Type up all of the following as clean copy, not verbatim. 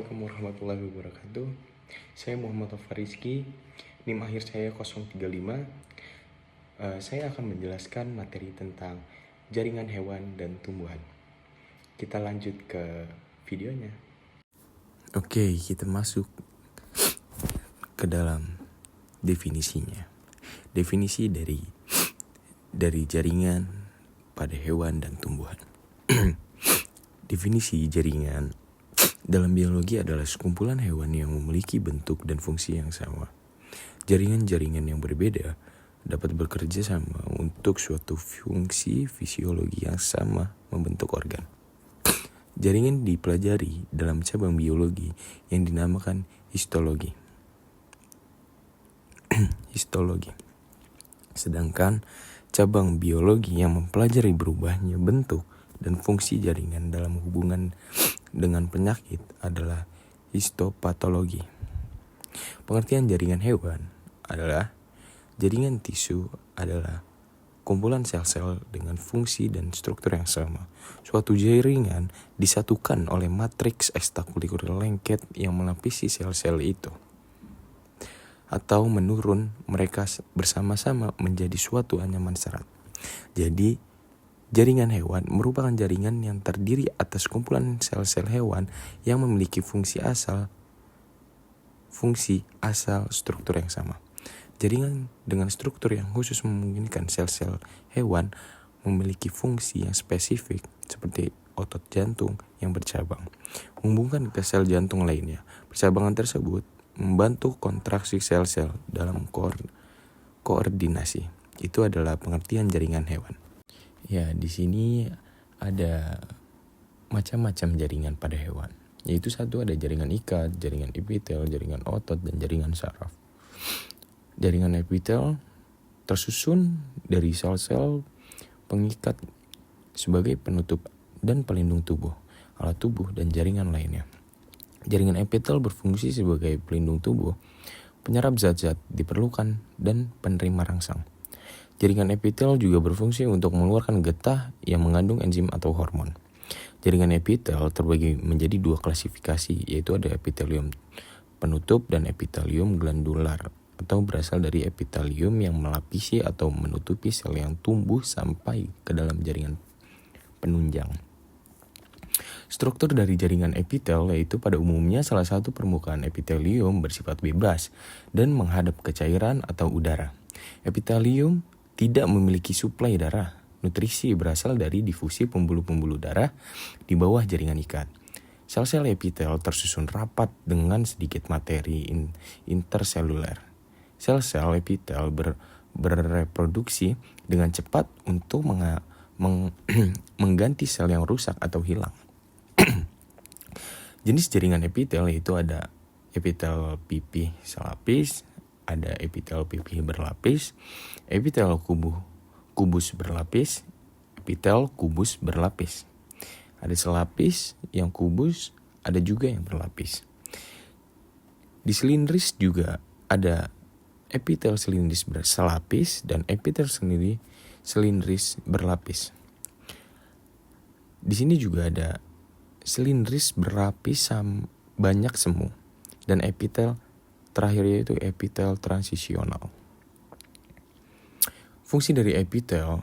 Assalamualaikum warahmatullahi wabarakatuh. Saya Muhammad Taufar Rizky, NIM akhir saya 035. Saya akan menjelaskan materi tentang jaringan hewan dan tumbuhan. Kita lanjut ke videonya. Oke, kita masuk ke dalam definisinya. Definisi dari jaringan pada hewan dan tumbuhan. Definisi jaringan dalam biologi adalah sekumpulan hewan yang memiliki bentuk dan fungsi yang sama. Jaringan-jaringan yang berbeda dapat bekerja sama untuk suatu fungsi fisiologi yang sama membentuk organ. Jaringan dipelajari dalam cabang biologi yang dinamakan histologi. Sedangkan cabang biologi yang mempelajari berubahnya bentuk dan fungsi jaringan dalam hubungan dengan penyakit adalah histopatologi. Pengertian jaringan hewan adalah jaringan tisu adalah kumpulan sel-sel dengan fungsi dan struktur yang sama. Suatu jaringan disatukan oleh matriks ekstrakuler lengket yang melapisi sel-sel itu. Atau menurun mereka bersama-sama menjadi suatu anyaman serat. Jadi, jaringan hewan merupakan jaringan yang terdiri atas kumpulan sel-sel hewan yang memiliki fungsi asal struktur yang sama. Jaringan dengan struktur yang khusus memungkinkan sel-sel hewan memiliki fungsi yang spesifik seperti otot jantung yang bercabang menghubungkan ke sel jantung lainnya. Percabangan tersebut membantu kontraksi sel-sel dalam koordinasi. Itu adalah pengertian jaringan hewan. Ya, di sini ada macam-macam jaringan pada hewan. Yaitu satu ada jaringan ikat, jaringan epitel, jaringan otot, dan jaringan saraf. Jaringan epitel tersusun dari sel-sel pengikat sebagai penutup dan pelindung tubuh, alat tubuh, dan jaringan lainnya. Jaringan epitel berfungsi sebagai pelindung tubuh, penyerap zat-zat diperlukan, dan penerima rangsang. Jaringan epitel juga berfungsi untuk mengeluarkan getah yang mengandung enzim atau hormon. Jaringan epitel terbagi menjadi dua klasifikasi, yaitu ada epitelium penutup dan epitelium glandular, atau berasal dari epitelium yang melapisi atau menutupi sel yang tumbuh sampai ke dalam jaringan penunjang. Struktur dari jaringan epitel yaitu pada umumnya salah satu permukaan epitelium bersifat bebas dan menghadap ke cairan atau udara. Epitelium tidak memiliki suplai darah. Nutrisi berasal dari difusi pembuluh-pembuluh darah di bawah jaringan ikat. Sel-sel epitel tersusun rapat dengan sedikit materi interseluler. Sel-sel epitel bereproduksi dengan cepat untuk mengganti sel yang rusak atau hilang. Jenis jaringan epitel yaitu ada epitel pipih selapis, ada epitel pipih berlapis, epitel kubus berlapis, epitel kubus berlapis. Ada selapis yang kubus, ada juga yang berlapis. Di silindris juga ada epitel silindris berselapis dan epitel silindris berlapis. Di sini juga ada silindris berlapis banyak semu dan epitel terakhir yaitu epitel transisional. Fungsi dari epitel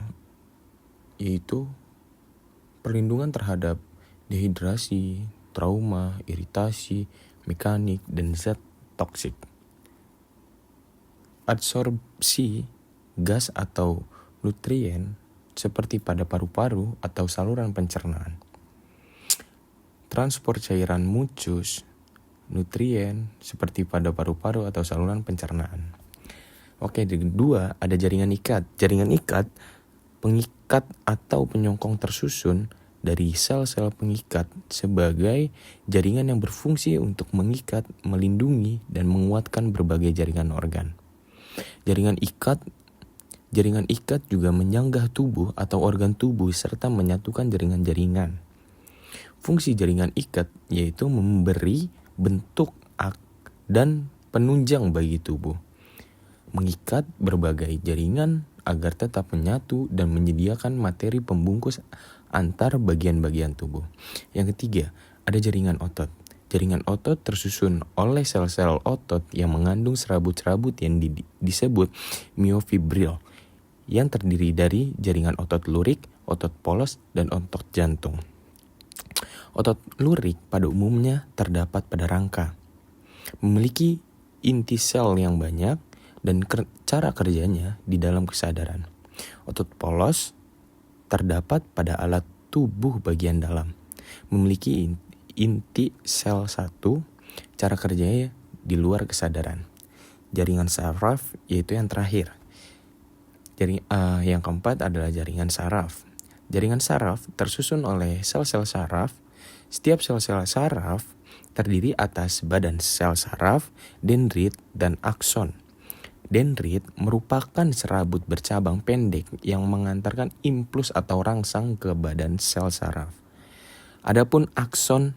yaitu perlindungan terhadap dehidrasi, trauma, iritasi, mekanik, dan zat toksik. Absorpsi gas atau nutrien seperti pada paru-paru atau saluran pencernaan. Transport cairan mucus, nutrien seperti pada paru-paru atau saluran pencernaan. Oke, kedua ada jaringan ikat. Jaringan ikat, pengikat atau penyongkong tersusun dari sel-sel pengikat sebagai jaringan yang berfungsi untuk mengikat, melindungi, dan menguatkan berbagai jaringan organ. Jaringan ikat juga menyanggah tubuh atau organ tubuh serta menyatukan jaringan-jaringan. Fungsi jaringan ikat yaitu memberi bentuk dan penunjang bagi tubuh. Mengikat berbagai jaringan agar tetap menyatu dan menyediakan materi pembungkus antar bagian-bagian tubuh. Yang ketiga, ada jaringan otot. Jaringan otot tersusun oleh sel-sel otot yang mengandung serabut-serabut yang disebut myofibril, yang terdiri dari jaringan otot lurik, otot polos, dan otot jantung. Otot lurik pada umumnya terdapat pada rangka, memiliki inti sel yang banyak, dan cara kerjanya di dalam kesadaran. Otot polos terdapat pada alat tubuh bagian dalam, memiliki inti sel satu, cara kerjanya di luar kesadaran. Jaringan saraf yaitu yang terakhir. Yang keempat adalah jaringan saraf. Jaringan saraf tersusun oleh sel-sel saraf. Setiap sel-sel saraf terdiri atas badan sel saraf, dendrit, dan akson. Dendrit merupakan serabut bercabang pendek yang mengantarkan impuls atau rangsang ke badan sel saraf. Adapun akson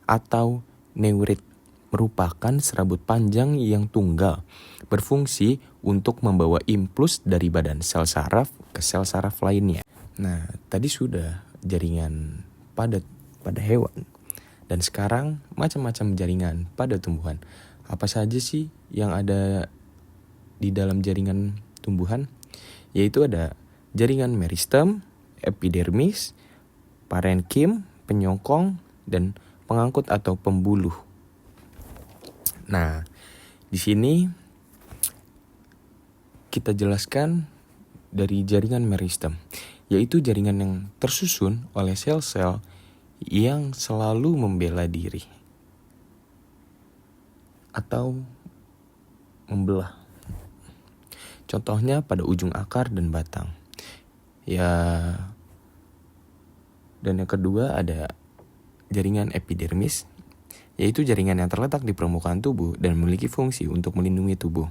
atau neurit merupakan serabut panjang yang tunggal, berfungsi untuk membawa impuls dari badan sel saraf ke sel saraf lainnya. Nah, tadi sudah jaringan pada hewan. Dan sekarang macam-macam jaringan pada tumbuhan. Apa saja sih yang ada di dalam jaringan tumbuhan? Yaitu ada jaringan meristem, epidermis, parenkim, penyokong, dan pengangkut atau pembuluh. Nah, di sini kita jelaskan dari jaringan meristem, yaitu jaringan yang tersusun oleh sel-sel yang selalu membela diri atau membelah. Contohnya pada ujung akar dan batang. Dan yang kedua ada jaringan epidermis, yaitu jaringan yang terletak di permukaan tubuh dan memiliki fungsi untuk melindungi tubuh.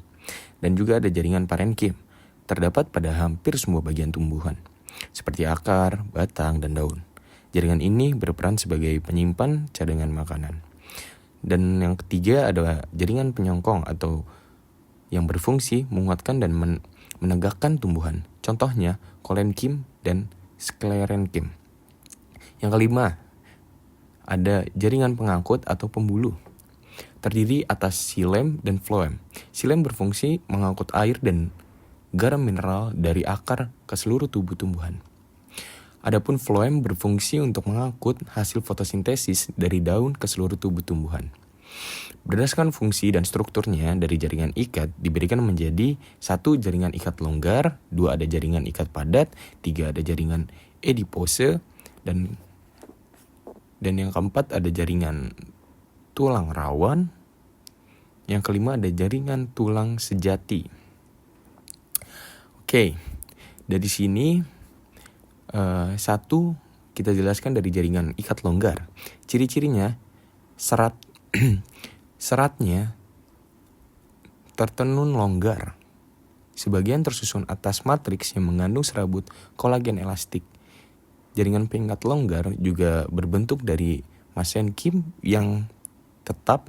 Dan juga ada jaringan parenkim, terdapat pada hampir semua bagian tumbuhan, seperti akar, batang, dan daun. Jaringan ini berperan sebagai penyimpan cadangan makanan. Dan yang ketiga ada jaringan penyongkong atau yang berfungsi menguatkan dan menegakkan tumbuhan. Contohnya kolenkim dan sklerenkim. Yang kelima ada jaringan pengangkut atau pembuluh, terdiri atas xilem dan floem. Xilem berfungsi mengangkut air dan garam mineral dari akar ke seluruh tubuh tumbuhan. Adapun floem berfungsi untuk mengangkut hasil fotosintesis dari daun ke seluruh tubuh tumbuhan. Berdasarkan fungsi dan strukturnya dari jaringan ikat diberikan menjadi 1. Jaringan ikat longgar, 2. Ada jaringan ikat padat, 3. Ada jaringan adipose, dan yang keempat ada jaringan tulang rawan, yang kelima ada jaringan tulang sejati. Oke, dari sini satu kita jelaskan dari jaringan ikat longgar. Ciri-cirinya seratnya tertenun longgar. Sebagian tersusun atas matriks yang mengandung serabut kolagen elastik. Jaringan pengikat longgar juga berbentuk dari mesenkim yang tetap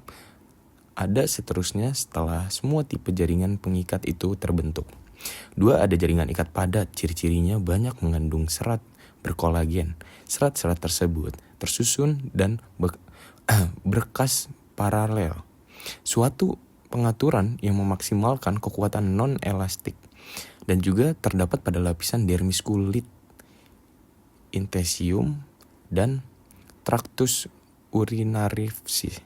ada seterusnya setelah semua tipe jaringan pengikat itu terbentuk. 2. Ada jaringan ikat padat. Ciri-cirinya banyak mengandung serat berkolagen. Serat-serat tersebut tersusun dan berkas paralel. Suatu pengaturan yang memaksimalkan kekuatan non-elastik. Dan juga terdapat pada lapisan dermis kulit, intestium, dan tractus urinarius.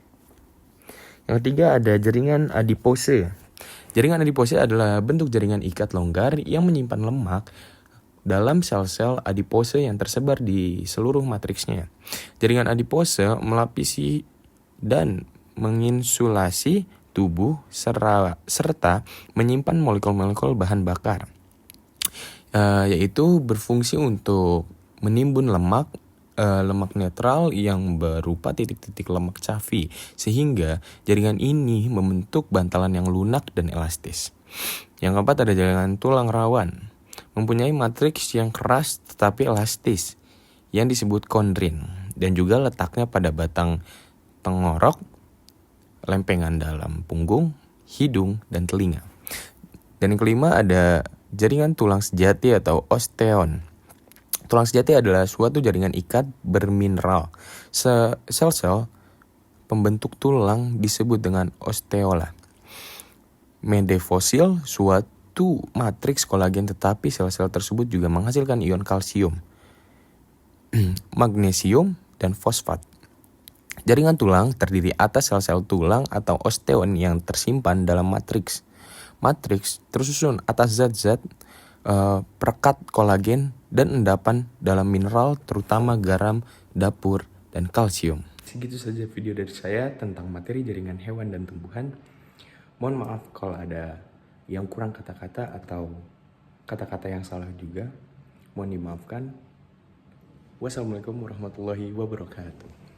Yang ketiga ada jaringan adipose. Jaringan adipose adalah bentuk jaringan ikat longgar yang menyimpan lemak dalam sel-sel adipose yang tersebar di seluruh matriksnya. Jaringan adipose melapisi dan menginsulasi tubuh serta menyimpan molekul-molekul bahan bakar, yaitu berfungsi untuk menimbun lemak netral yang berupa titik-titik lemak cavi, sehingga jaringan ini membentuk bantalan yang lunak dan elastis. Yang keempat ada jaringan tulang rawan, mempunyai matriks yang keras tetapi elastis yang disebut kondrin, dan juga letaknya pada batang tenggorok, lempengan dalam punggung, hidung, dan telinga. Dan yang kelima ada jaringan tulang sejati atau osteon. Tulang sejati adalah suatu jaringan ikat bermineral. Sel-sel pembentuk tulang disebut dengan osteola. Medefosil suatu matriks kolagen, tetapi sel-sel tersebut juga menghasilkan ion kalsium, magnesium, dan fosfat. Jaringan tulang terdiri atas sel-sel tulang atau osteon yang tersimpan dalam matriks. Matriks tersusun atas zat-zat perekat kolagen dan endapan dalam mineral, terutama garam, dapur, dan kalsium. Segitu saja video dari saya tentang materi jaringan hewan dan tumbuhan. Mohon maaf kalau ada yang kurang kata-kata atau kata-kata yang salah juga. Mohon dimaafkan. Wassalamualaikum warahmatullahi wabarakatuh.